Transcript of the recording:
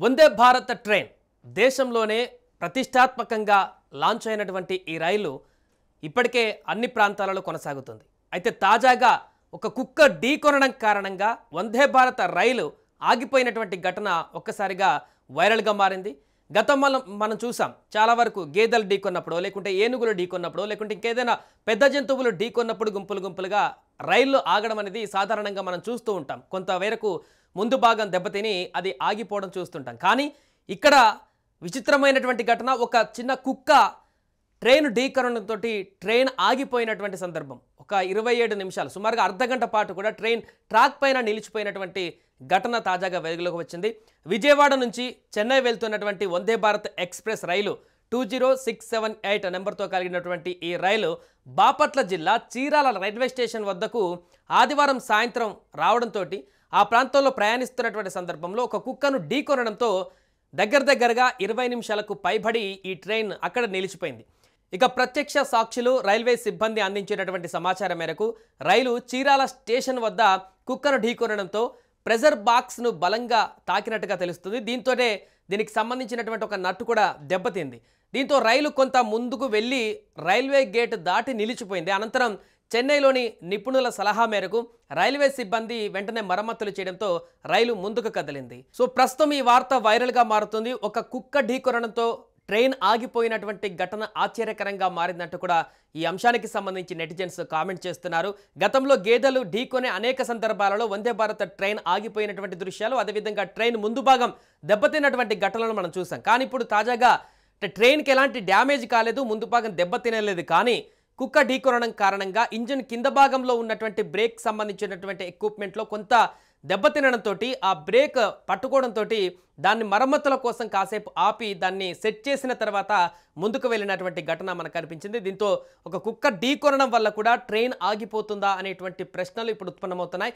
Vande Bharat train దేశంలోనే ప్రతిష్టాత్మకంగా launch అయినటువంటి ఈ రైలు ఇప్పటికే అన్ని ప్రాంతాలలో కొనసాగుతుంది. అయితే తాజాగా ఒక కుక్క ఢీకొనడం కారణంగా వందే భారత్ రైలు ఆగిపోయినటువంటి ఘటన ఒక్కసారిగా వైరల్గా మారింది. గతంలో మనం చూసాం, చాలా వరకు గేదెలు ఢీకొన్నప్పుడు, లేకుంటే ఏనుగులు ఢీకొన్నప్పుడు, లేకుంటే ఇంకేదైనా పెద్ద జంతువులు ఢీకొన్నప్పుడు గుంపులుగా రైళ్లు ఆగడం అనేది సాధారణంగా మనం చూస్తూ ఉంటాం. కొంతవరకు ముందు భాగం దెబ్బతిని అది ఆగిపోవడం చూస్తుంటాం. కానీ ఇక్కడ విచిత్రమైనటువంటి ఘటన, ఒక చిన్న కుక్క ట్రైన్ ఢీకరణంతో ట్రైన్ ఆగిపోయినటువంటి సందర్భం. ఒక 27 నిమిషాలు, సుమారుగా అర్ధగంట పాటు కూడా ట్రైన్ ట్రాక్ పైన నిలిచిపోయినటువంటి ఘటన తాజాగా వెలుగులోకి వచ్చింది. విజయవాడ నుంచి చెన్నై వెళ్తున్నటువంటి వందే భారత్ ఎక్స్ప్రెస్ రైలు 20678 నెంబర్తో కలిగినటువంటి ఈ రైలు బాపట్ల జిల్లా చీరాల రైల్వే స్టేషన్ వద్దకు ఆదివారం సాయంత్రం రావడంతో ఆ ప్రాంతంలో ప్రయాణిస్తున్నటువంటి సందర్భంలో ఒక కుక్కను ఢీకొనడంతో దగ్గరగా 20 నిమిషాలకు పైబడి ఈ ట్రైన్ అక్కడ నిలిచిపోయింది. ఇక ప్రత్యక్ష సాక్షులు, రైల్వే సిబ్బంది అందించినటువంటి సమాచారం మేరకు రైలు చీరాల స్టేషన్ వద్ద కుక్కను ఢీకొనడంతో ప్రెజర్ బాక్స్ను బలంగా తాకినట్టుగా తెలుస్తుంది. దీంతోనే దీనికి సంబంధించినటువంటి ఒక నట్టు కూడా దెబ్బతింది. దీంతో రైలు కొంత ముందుకు వెళ్ళి రైల్వే గేట్ దాటి నిలిచిపోయింది. అనంతరం చెన్నైలోని నిపుణుల సలహా మేరకు రైల్వే సిబ్బంది వెంటనే మరమ్మతులు చేయడంతో రైలు ముందుకు కదిలింది. సో ప్రస్తుతం ఈ వార్త వైరల్గా మారుతుంది. ఒక కుక్క ఢీకొనడంతో ట్రైన్ ఆగిపోయినటువంటి ఘటన ఆశ్చర్యకరంగా మారిందంటూ కూడా ఈ అంశానికి సంబంధించి నెటిజన్స్ కామెంట్ చేస్తున్నారు. గతంలో గేదెలు ఢీకొనే అనేక సందర్భాలలో వందే భారత్ ట్రైన్ ఆగిపోయినటువంటి దృశ్యాలు, అదేవిధంగా ట్రైన్ ముందు భాగం దెబ్బతిన్నటువంటి ఘటనలను మనం చూసాం. కానీ ఇప్పుడు తాజాగా ట్రైన్కి ఎలాంటి డ్యామేజ్ కాలేదు, ముందు భాగం దెబ్బతినలేదు. కానీ కుక్క ఢీకొనడం కారణంగా ఇంజిన్ కింద భాగంలో ఉన్నటువంటి బ్రేక్ సంబంధించినటువంటి ఎక్విప్మెంట్లో కొంత దెబ్బతినడంతో ఆ బ్రేక్ పట్టుకోవడంతో దాన్ని మరమ్మతుల కోసం కాసేపు ఆపి దాన్ని సెట్ చేసిన తర్వాత ముందుకు వెళ్ళినటువంటి ఘటన మనకు కనిపించింది. దీంతో ఒక కుక్క ఢీకొనడం వల్ల కూడా ట్రైన్ ఆగిపోతుందా అనేటువంటి ప్రశ్నలు ఇప్పుడు ఉత్పన్నమవుతున్నాయి.